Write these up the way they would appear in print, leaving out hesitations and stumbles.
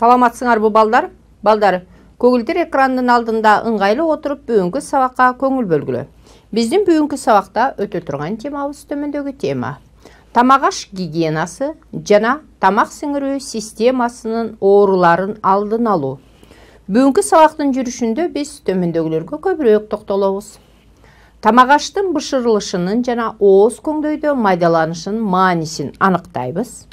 Саламатсыңарбы балдар? Балдар, көгүлдүр экранынын алдында ыңгайлуу отуруп бүгүнкү сабакка көңүл бөлгүлө. Биздин бүгүнкү сабакта өтө турган темабыз төмөндөгү тема. Тамак аш гигиенасы жана тамак сиңирүү системасынын ооруларын алдын алуу. Бүгүнкү сабактын жүрүшүндө биз төмөндөгүлөргө көбүрөөк токтолобуз. Тамак аштын бышырылышынын жана ооз көңдөйдө майдаланышынын маанисин аныктайбыз.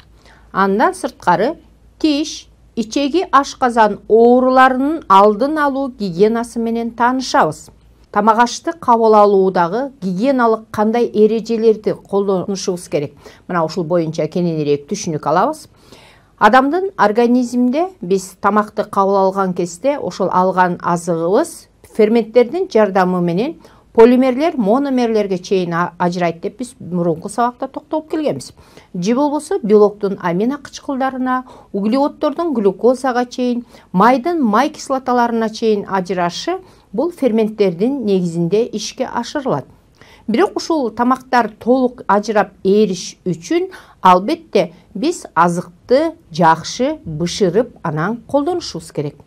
Андан сырткары тиш, ичеги ашказан ооруларынын алдын алуу гигиенасы менен таанышабыз. Тамак ашты кабыл алуудагы гигиеналык кандай эрежелерди колдонушубуз керек? Мына ушул боюнча кененирээк түшүнүк алабыз. Адамдын организминде биз тамакты кабыл алган кезде ошол алган азыгыбыз ферменттердин жардамы менен полимерлер мономерлерге чейин ажырайт деп биз мурунку сабакта токтолуп келгенбиз. Же болбосо белоктун амино кычкылдарына, углеводдордун глюкозага чейин, майдын май кислоталарына чейин ажырашы бул ферменттердин негизинде ишке ашырылат. Бирок ушул тамактар толук ажырап эриш үчүн албетте биз азыкты жакшы бышырып анан колдонушубуз керек.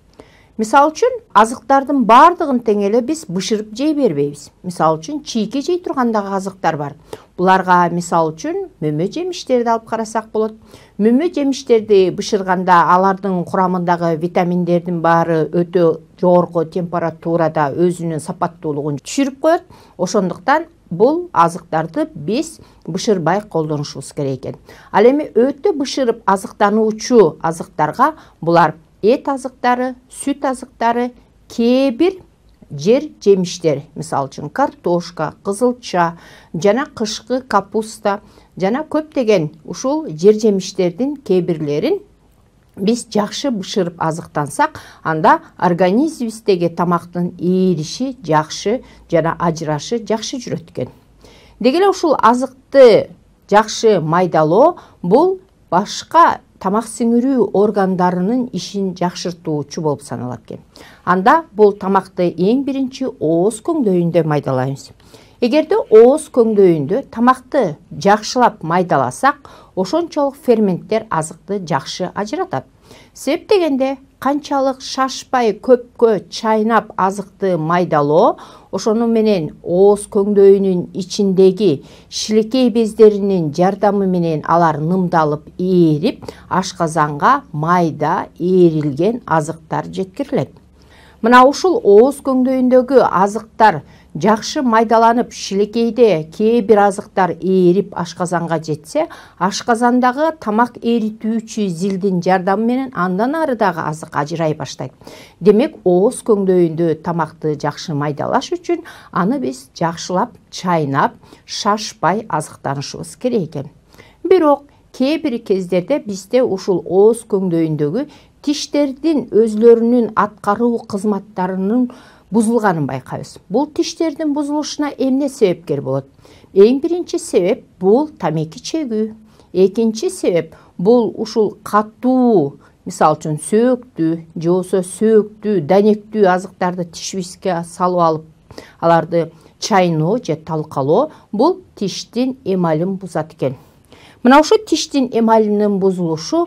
Мисалы үчүн азыктардын бардыгын тең эле биз бышырып жей бербейбиз. Мисалы үчүн чийке жей тургандагы азыктар бар. Буларга мисалы үчүн мөмө жемиштерди алып карасак болот. Мөмө жемиштерди бышырганда алардын курамындагы витаминдердин баары өтө жогорку температурада өзүнүн сапаттуулугун түшүрүп коет. Ошондуктан бул азыктарды биз бышырбай колдонушубуз керек экен. Ал эми өтө бышырып азыктануучу азыктарга булар эт азыктары, сүт азыктары, кээ бир жер жемиштер, мисалы үчүн картошка, кызылча, жана кышкы капуста, жана көптөгөн ушул жер жемиштердин кээ бирлерин биз жакшы бышырып азыктансак, анда организмибиздеги тамактын эриши жакшы жана ажырашы жакшы жүрөт экен. Деги эле ушул азыкты жакшы майдалоо бул башка тамак сиңирүү органдарынын ишин жакшыртуучу болуп саналат экен. Анда бул тамакты эң биринчи ооз көңдөйүндө майдалайбыз. Эгерде ооз көңдөйүндө тамакты жакшылап майдаласак, ошончолук ферменттер азыкты жакшы ажыратат. Себеп дегенде канчалык шашпай көпкө чайнап азыкты майдалоо ошону менен ооз көңдөйүнүн ичиндеги шилекей бездеринин жардамы менен алар нымдалып ээрип ашказанга майда ээрилген азыктар жеткирилет. Мына ушул ооз көңдөйүндөгү азыктар жакшы майдаланып шилекейде кээ бир азыктар ээрип ашказанга жетсе, ашказандагы тамак эритүүчү зилдин жардамы менен андан ары дагы азык ажырай баштайт. Демек, ооз көңдөйүндө тамакты жакшы майдалаш үчүн аны биз жакшылап чайнап, шашпай азыктанышыбыз керек экен. Бирок кээ бир кездерде бизде ушул ооз көңдөйүндөгү тиштердин өзлөрүнүн аткаруу кызматтарынын бузулганын байкайбыз. Бул тиштердин бузулушуна эмне себепкер болот? Эң биринчи себеп бул тамеки чегүү. Экинчи себеп бул ушул катуу, мисалы үчүн сөөктүү, же болбосо сөөктүү, данектүү азыктарды тишибизге салып алып, аларды чайноо же талкалоо бул тиштин эмалин бузат экен. Мына ушул тиштин эмалинин бузулушу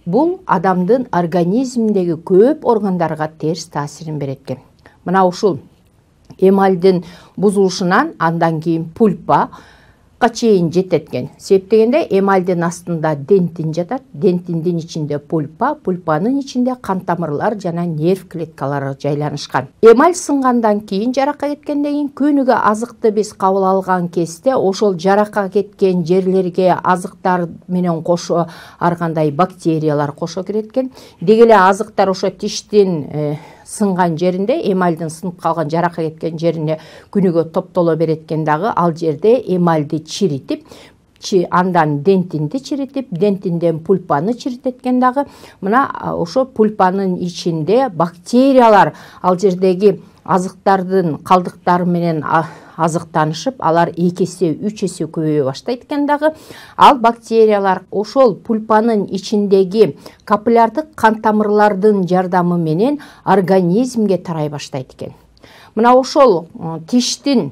бул адамдын организминдеги көп органдарга терс таасирин берет экен. Мына ушул эмальдин бузулушунан андан кийин пульпага чейин жетет экен. Себеп дегенде эмальдин астында дентин жатат, дентиндин ичинде пульпа, пульпанын ичинде кан тамырлар жана нерв клеткалары жайланышкан. Эмаль сынгандан кийин, жаракка кеткенден кийин көнүгө азыкты биз кабыл алган кезде ошол жаракка кеткен жерлерге азыктар менен кошо ар кандай бактериялар кошо кирет экен. Деги эле азыктар ошо тиштин сынган жеринде, эмальдин сынып калган жаракка кеткен жерине күнүгө топтоло берет экен дагы, ал жерде эмальди чиритип, андан дентинди чиритип, дентинден пульпаны чиритет экен дагы. Мына ошо пульпанын ичинде бактериялар ал жердеги азыктардын калдыктары менен азыктанышып, алар 2 эсе, 3 эсе көбөйө баштайт экен дагы. Ал бактериялар ошол пульпанын ичиндеги капиллярдык кан тамырлардын жардамы менен организмге тарай баштайт экен. Мына ошол тиштин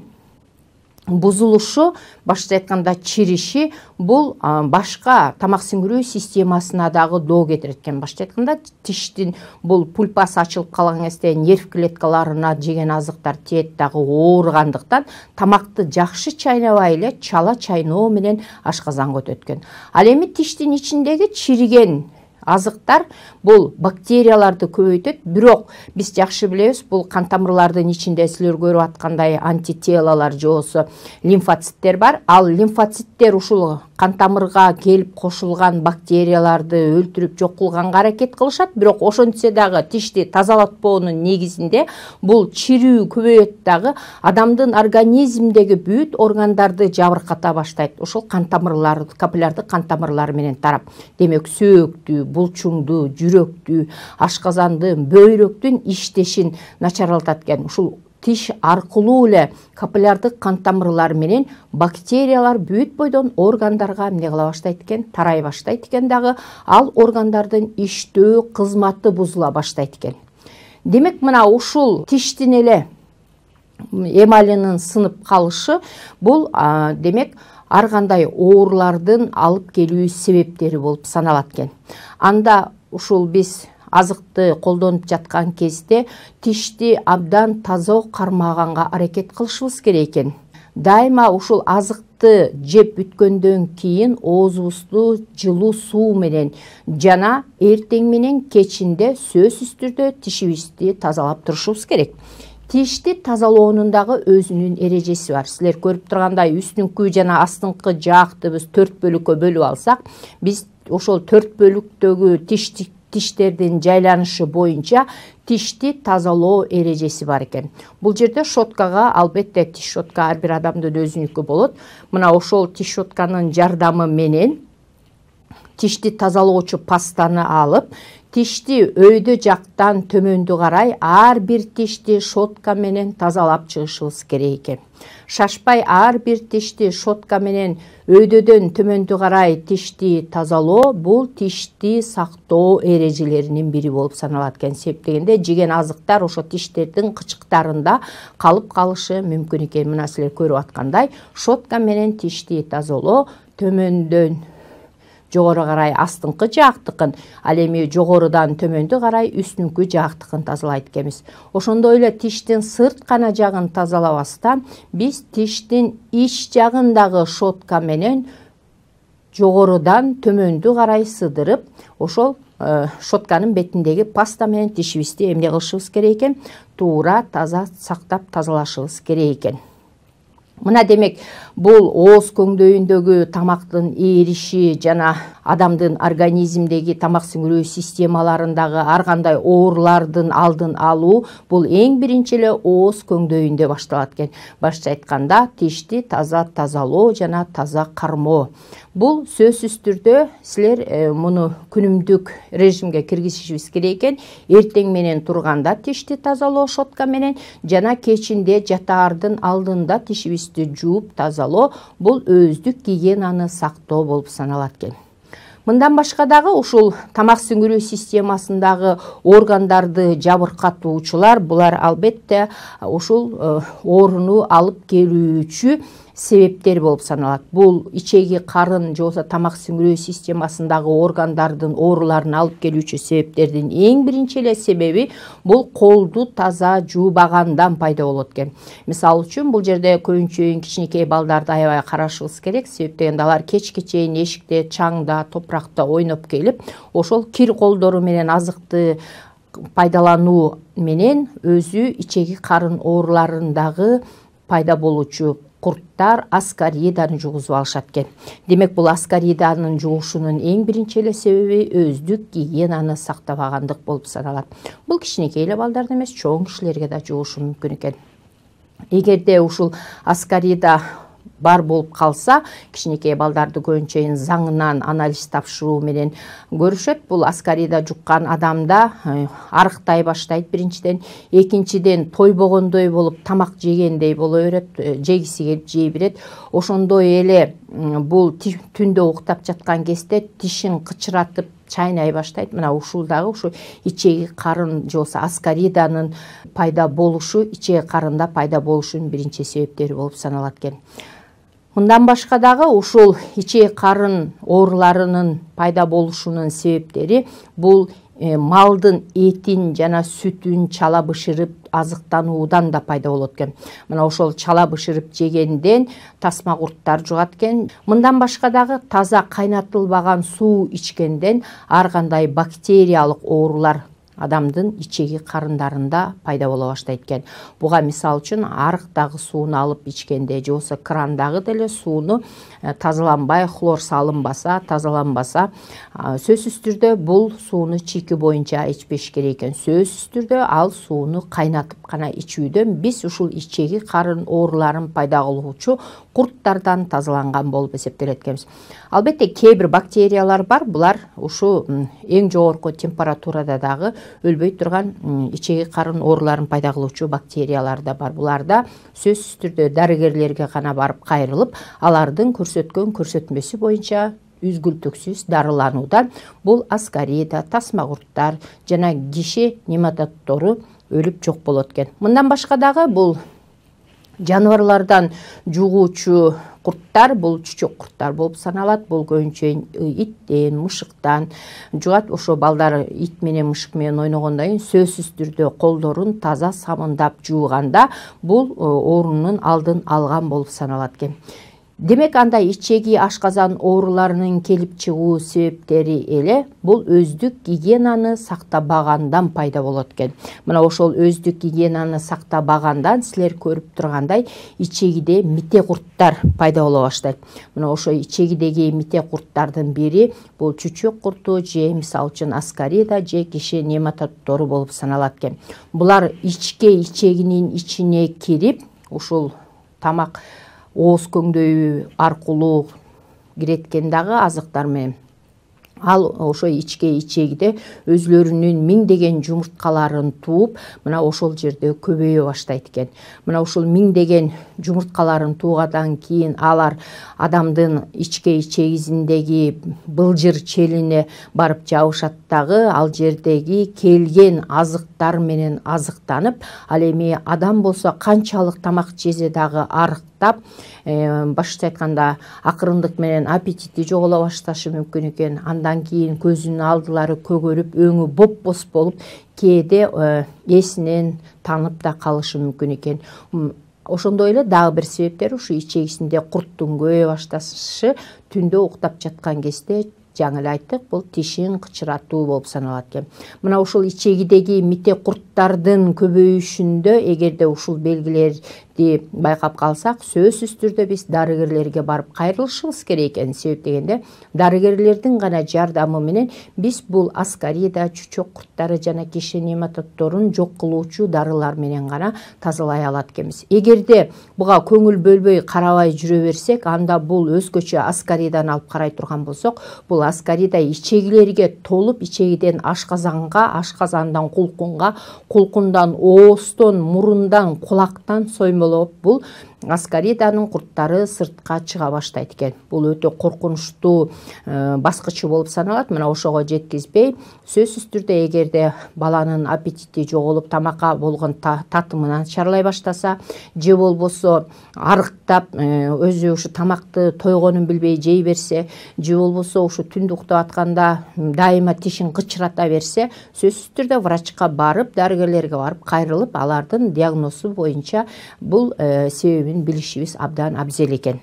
бузулушу, башта айтканда чириши, бул башка тамак сиңирүү системасына дагы доо кетирет экен. Башта айтканда тиштин бул пульпасы ачылып калган кезде нерв клеткаларына жеген азыктар тиет дагы ооругандыктан тамакты жакшы чайнабай эле чала чайноо менен ашказанга өтөт экен. Ал эми тиштин ичиндеги чириген азыктар бул бактерияларды көбөйтөт, бирок биз жакшы билебиз, бул кан тамырлардын ичинде силер көрүп аткандай антителалар же болбосо лимфоциттер бар. Ал лимфоциттер ушул кан тамырга келип кошулган бактерияларды өлтүрүп жок кылганга аракет кылышат, бирок ошентсе дагы тишти тазалатпоонун негизинде бул чирүү көбөйөт дагы адамдын организмдеги бүт органдарды жабырката баштайт. Ошол кан тамырлар, капиллярдык кан тамырлары менен тарап, демек сөөктү, булчуңду, жүрөктү, ашказанды, бөйрөктүн иштешин начарлатат экен. Ушул тиш аркылуу эле капиллярдык кан тамырлар менен бактериялар бүт бойдон органдарга эмне кыла баштайт экен, тарай баштайт экен дагы, ал органдардын иштөө кызматы бузула баштайт экен. Демек мына ушул тиштин эле эмалинин сынып калышы бул демек ар кандай оорулардын алып келүү себептери болуп саналат экен. Анда ушул биз азыкты колдонуп жаткан кезде тишти абдан таза кармаганга аракет кылышыбыз керек экен. Дайыма ушул азыкты жеп бүткөндөн кийин оозубузду жылуу суу менен жана эртең менен кечинде сөзсүз түрдө тишибизди тазалап турушубуз керек. Тишти тазалоонун дагы өзүнүн эрежеси бар. Силер көрүп тургандай үстүңкү жана астыңкы жаакты биз 4 бөлүккө бөлүп алсак, биз ошол 4 бөлүктөгү тиштердин жайланышы боюнча тишти тазалоо эрежеси бар экен. Бул жерде щоткага, албетте тиш щотка ар бир адамдын өзүнүкү болот. Мына ошол тиш щотканын жардамы менен тишти тазалоочу пастаны алып, тишти өйдө жактан төмөндү карай ар бир тишти щотка менен тазалап чыгышыбыз керек экен. Шашпай ар бир тишти щотка менен өйдөдөн төмөндү карай тишти тазалоо бул тишти сактоо эрежелеринин бири болуп саналат экен. Себеп дегенде жеген азыктар ошо тиштердин кычыктарында калып калышы мүмкүн экен. Мына силер көрүп аткандай щотка менен тишти тазалоо төмөндөн жогору карай астыңкы жаактыкын, ал эми жогорудан төмөндү карай үстүңкү жаактыкын тазалайт экенбиз. Ошондой эле тиштин сырт кана жагын тазалабастан биз тиштин ич жагындагы щотка менен жогорудан төмөндү карай сыдырып, ошол щотканын бетиндеги паста менен тишибизди эмне кылышыбыз керек экен? Туура таза сактап тазалашыбыз керек экен. Мына демек бул ооз көңдөйүндөгү тамактын ээриши жана адамдын организмдеги тамак сиңирүү системаларындагы ар кандай оорулардын алдын алуу бул эң биринчи эле ооз көңдөйүндө башталат экен. Башча айтканда тишти таза тазалоо жана таза кармоо. Бул сөзсүз түрдө силер муну күнүмдүк режимге киргизишибиз керек экен. Эртең менен турганда тишти тазалоо щотка менен жана кечинде жатаардын алдында тишибизди жууп тазалоо бул өздүк гигиенаны сактоо болуп саналат экен. Мындан башка дагы ушул тамак сиңирүү системасындагы органдарды жабыркатуучулар булар албетте ушул ооруну алып келүүчү себептер болуп саналат. Бул ичеги карын же болбосо тамак сиңирүү системасындагы органдардын ооруларын алып келүүчү себептердин эң биринчи эле себеби бул колду таза жуубагандан пайда болот экен. Мисалы үчүн бул жерде көбүнчө кичинекей балдарды аябай карашыбыз керек. Себеп дегенде алар кечке чейин эшикте, чаңда, топуракта ойноп келип, ошол кир колдору менен азыкты пайдалануу менен өзү ичеги карын ооруларындагы пайда болуучу курттар аскариданы жугузуп алышат экен. Демек бул аскариданын жугушунун эң биринчи эле себеби өздүк гигиенаны сактабагандык болуп саналат. Бул кичинекей эле балдарда эмес, чоң кишилерге да жугушу мүмкүн экен. Эгерде ушул аскарида бар болуп калса, кичинекей балдарды көбүнчө заңынан анализ тапшыруу менен көрүшөт. Бул аскарида жуккан адамда арыктай баштайт биринчиден, экинчиден тойбогондой болуп тамак жегендей боло берет, жегиси келип жей берет. Ошондой эле бул түндө уктап жаткан кезде тишин кычыратып чайнай баштайт. Мына ушулдагы ушу ичеги карын же болбосо аскариданын пайда болушу ичеги карында пайда болушунун биринчи себептери болуп саналат экен. Мындан башка дагы ушул ичеги карын ооруларынын пайда болушунун себептери бул малдын этин жана сүтүн чала бышырып азыктануудан да пайда болот экен. Мына ошол чала бышырып жегенден тасма курттар жугат экен. Мындан башка дагы таза кайнатылбаган суу ичкенден ар кандай бактериялык оорулар адамдын ичеги карындарында пайда боло баштайт экен. Буга мисал үчүн арыктагы сууну алып ичкенде же болбосо крандагы деле сууну тазаланбай, хлор салынбаса, тазаланбаса, сөзсүз түрдө бул сууну чийки боюнча ичпеш керек экен. Сөзсүз түрдө ал сууну кайнатып гана ичүүдөн биз ушул ичеги карын ооруларын пайда кылуучу курттардан тазаланган болуп эсептелет экенбиз. Албетте кээ бир бактериялар бар, булар ушу эң жогорку температурада дагы өлбөй турган ичеги карын ооруларын пайда кылуучу бактериялар да бар. Буларда сөзсүз түрдө дарыгерлерге гана барып кайрылып, алардын көрсөткөн көрсөтмөсү боюнча үзгүлтүксүз дарылануудан бул аскарида, тасма курттар жана киши нематоддору өлүп жок болот экен. Мындан башка дагы бул жаныбарлардан жугуучу курттар, бул чүчөк курттар болуп саналат. Бул көбүнчө иттен, мышыктан жугат. Ошо балдар ит менен мышык менен ойногондон кийин сөзсүз түрдө колдорун таза сабындап жууганда бул оорунун алдын алган болуп саналат экен. Демек андай ичеги ашказан ооруларынын келип чыгуу себептери эле бул өздүк гигиенаны сактабагандан пайда болот экен. Мына ошол өздүк гигиенаны сактабагандан силер көрүп тургандай ичегиде мите курттар пайда боло баштайт. Мына ошо ичегидеги мите курттардын бири бул чүчөк курту же мисал үчүн аскарида же киши нематоддору болуп саналат экен. Булар ичегинин ичине кирип ушул тамак ооз көңдөйү аркылуу кирет экен дагы азыктар менен. Ал ошо ичегиде өзлөрүнүн миңдеген жумурткаларын тууп, мына ошол жерде көбөйө баштайт экен. Мына ушул миңдеген жумурткаларын туугадан кийин алар адамдын ичке ичегизиндеги былжыр челине барып жабышат дагы, ал жердеги келген азыктар менен азыктанып, ал эми адам болсо канчалык тамак жесе дагы арыктап, башкача айтканда акырындык менен аппетити жоголо башташы мүмкүн экен. Андан кийин көзүнүн алдылары көгөрүп, өңү боп-боз болуп, кээде эсинен танып да калышы мүмкүн экен. Ошондой эле дагы бир себептер ушу ичегисинде курттун көбөйө башташы, түндө уктап жаткан кезде жаңы эле айттык, бул тишин кычыратуу болуп саналат экен. Мына ушул ичегидеги мите курттардын көбөйүшүндө эгерде ушул белгилерди байкап калсак, сөзсүз түрдө биз дарыгерлерге барып кайрылышыбыз керек экен. Себеп дегенде, дарыгерлердин гана жардамы менен биз бул аскарида, чүчөк курттары жана киши нематоддорун жок кылуучу дарылар менен гана тазалай алат экенбиз. Эгерде буга көңүл бөлбөй карабай жүрө берсек, анда бул өзгөчө аскариданы алып карай турган болсок, бул аскарида ичегилерге толуп, ичегиден ашказанга, ашказандан кулкунга, кулкундан ооздон, мурундан, кулактан соймолоп, бул аскариданын курттары сыртка чыга баштайт экен. Бул өтө коркунучтуу баскычы болуп саналат. Мына ошого жеткизбей, сөзсүз түрдө эгерде баланын аппетити жоголуп, тамакка болгон татымы начарлай баштаса, же болбосо арыктап, өзү ушу тамакты тойгонун билбей жей берсе, же болбосо ушу түндө уктап атканда дайыма тишин кычырата берсе, сөзсүз түрдө врачка барып, дарыгерлерге барып кайрылып, алардын диагнозу боюнча бул себебин билишибиз абдан абзел экен.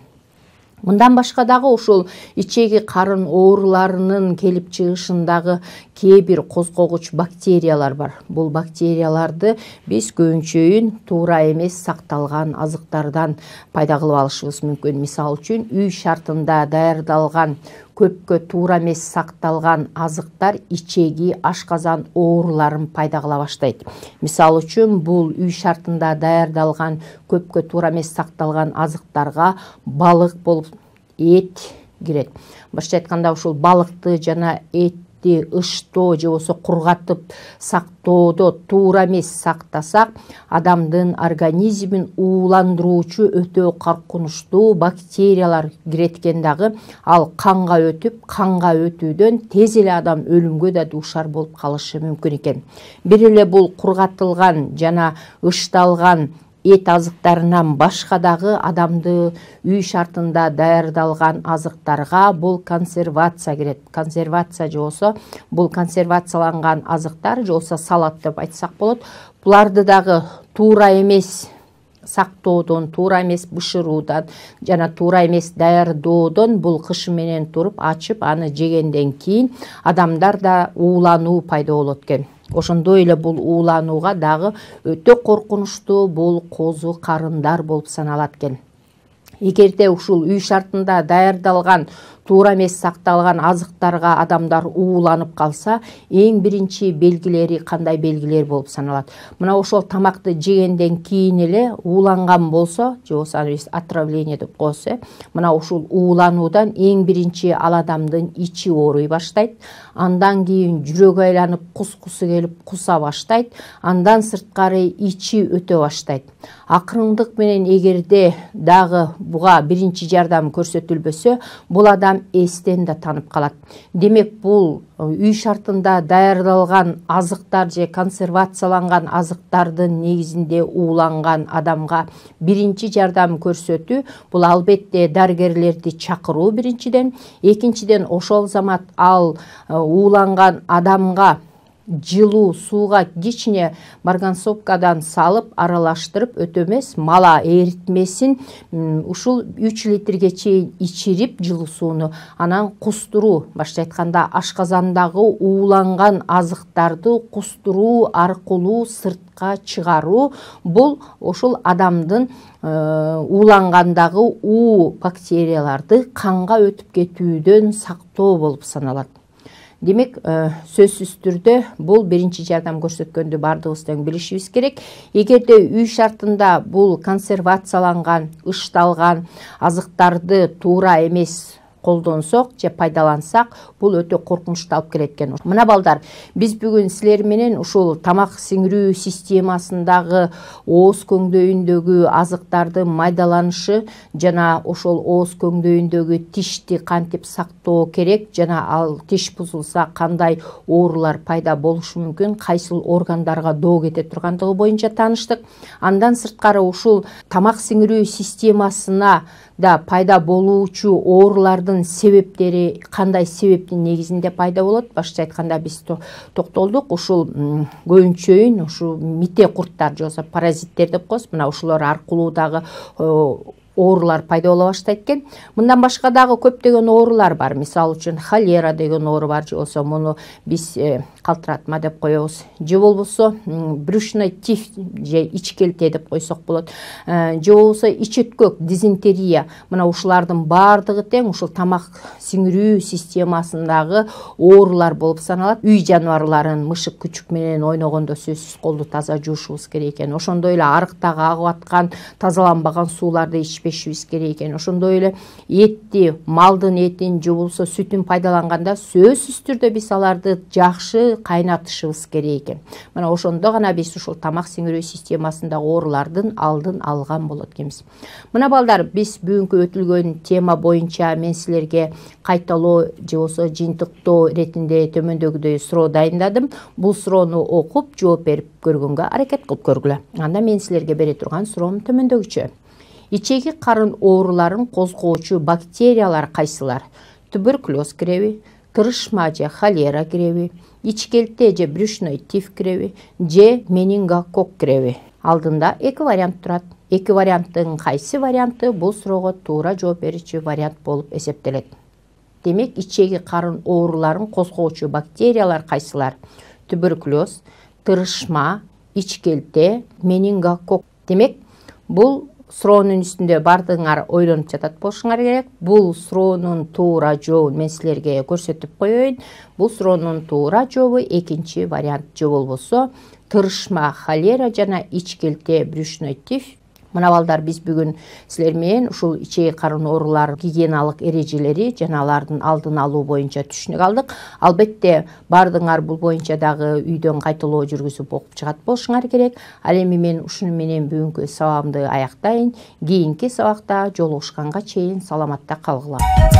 Мындан башка дагы ушул ичеги карын ооруларынын келип чыгышындагы кээ бир козгогуч бактериялар бар. Бул бактерияларды биз көбүнчөйүн туура эмес сакталган азыктардан пайда кылып алышыбыз мүмкүн. Мисал үчүн үй шартында даярдалган көпкө туура эмес сакталган азыктар ичеги ашказан ооруларын пайда кыла баштайт. Мисал үчүн бул үй шартында даярдалган көпкө туура эмес сакталган азыктарга балык болуп эт кирет. Башкача айтканда ушул балыкты жана этти ышто же болбосо кургатып сактоодо туура эмес сактасак, адамдын организмин ууландыруучу өтө коркунучтуу бактериялар кирет экен дагы, ал канга өтүүдөн тез эле адам өлүмгө да дуушар болуп калышы мүмкүн экен. Бир эле бул кургатылган жана ышталган эт азыктарынан башка дагы адамды үй шартында даярдалган азыктарга бул консервация кирет. Консервация же болсо бул консервацияланган азыктар же болсо салат деп айтсак болот. Буларды дагы туура эмес сактоодон, туура эмес бышыруудан жана туура эмес даярдоодон бул кышы менен туруп ачып аны жегенден кийин адамдарда уулануу пайда болот экен. Ошондой эле бул ууланууга дагы өтө коркунучтуу бул козу карындар болуп саналат экен. Эгерде ушул үй шартында даярдалган туура эмес сакталган азыктарга адамдар ууланып калса, эң биринчи белгилери кандай белгилер болуп саналат? Мына ошол тамакты жегенден кийин эле ууланган болсо, же болсо биз отравление деп коебуз, мына ушул уулануудан эң биринчи ал адамдын ичи ооруй баштайт, андан кийин жүрөгү айланып кускусу келип куса баштайт, андан сырткары ичи өтө баштайт. Акырындык менен эгерде дагы буга биринчи жардам көрсөтүлбөсө, бул адам эстен да танып калат. Демек бул үй шартында даярдалган азыктар же консервацияланган азыктардын негизинде ууланган адамга биринчи жардам көрсөтүү бул албетте дарыгерлерди чакыруу биринчиден, экинчиден ошол замат ал ууланган адамга жылуу сууга кичине марганцовкадан салып аралаштырып өтө эмес мала эритмесин ушул 3 литрге чейин ичирип жылуу сууну анан кустуруу, башка айтканда ашказандагы ууланган азыктарды кустуруу аркылуу сыртка чыгаруу, бул ошол адамдын уулангандагы уу бактерияларды канга өтүп кетүүдөн сактоо болуп саналат. Демек, сөзсүз түрдө бул биринчи жардам көрсөткөндү бардыгыбыз тең билишибиз керек. Эгерде үй шартында бул консервацияланган, ышталган азыктарды туура эмес колдонсок же пайдалансак, бул өтө коркунучтуу алып келет экен. Мына балдар, биз бүгүн силер менен ушул тамак сиңирүү системасындагы ооз көңдөйүндөгү азыктардын майдаланышы жана ошол ооз көңдөйүндөгү тишти кантип сактоо керек жана ал тиш бузулса кандай оорулар пайда болушу мүмкүн, кайсыл органдарга доо кете тургандыгы боюнча тааныштык. Андан сырткары ушул тамак сиңирүү системасына да пайда болуучу оорулардын себептери кандай себептин негизинде пайда болот? Башкача айтканда биз токтолдук. Ушул көбүнчөйүн ушул мите курттар же болсо паразиттер деп коебуз. Мына ушулар аркылуу дагы оорулар пайда боло баштайт экен. Мындан башка дагы көптөгөн оорулар бар. Мисалы үчүн холера деген оору бар, же болсо муну биз калтыратма деп коебуз. Же болбосо брюшной тиф же ичкелте деп койсок болот. Же болбосо ичөткөк, дизентерия. Мына ушулардын бардыгы тең ушул тамак сиңирүү системасындагы оорулар болуп саналат. Үй жаныбарларын мышык күчүк менен ойногондо сөзсүз колду таза жуушубуз керек экен. Ошондой эле арыктагы агып аткан тазаланбаган сууларды ичпешибиз керек экен. Ошондой эле этти, малдын этин же болбосо сүтүн пайдаланганда сөзсүз түрдө биз аларды жакшы кайнатышыбыз керек экен. Мына ошондо гана биз ушул тамак сиңирүү системасындагы оорулардын алдын алган болот экенбиз. Мына балдар, биз бүгүнкү өтүлгөн тема боюнча мен силерге кайталоо же болсо жыйынтыктоо иретинде төмөндөгүдөй суроо дайындадым. Бул суроону окуп жооп берип көргөнгө аракет кылып көргүлө. Анда мен силерге бере турган суроом төмөндөгүчө. Ичеги карын ооруларын козгоочу бактериялар кайсылар? Туберкулез киреби, тырышма же холера киреби, ичкелте же брюшной тиф киреби, же менингококк киреби? Алдында эки вариант турат. Эки варианттын кайсы варианты бул суроого туура жооп берүүчү вариант болуп эсептелет? Демек, ичеги карын ооруларын козгоочу бактериялар кайсылар? Туберкулез, тырышма, ичкелте, менингококк. Демек, бул суроонун үстүндө бардыгыңар ойлонуп жатат болушуңар керек. Бул суроонун туура жообун мен силерге көрсөтүп коеюн. Бул суроонун туура жообу экинчи вариант, же болбосо тырышма, холера жана ичкелте, брюшной тиф Мына балдар, биз бүгүн силер менен ушул ичеги карын оорулар гигиеналык эрежелери жана алардын алдын алуу боюнча түшүнүк алдык. Албетте баардыгыңар бул боюнча дагы үйдөн кайталоо жүргүзүп окуп чыгат болушуңар керек. Ал эми мен ушуну менен бүгүнкү сабагымды аяктайын. Кийинки сабакта жолугушканга чейин саламатта калгыла.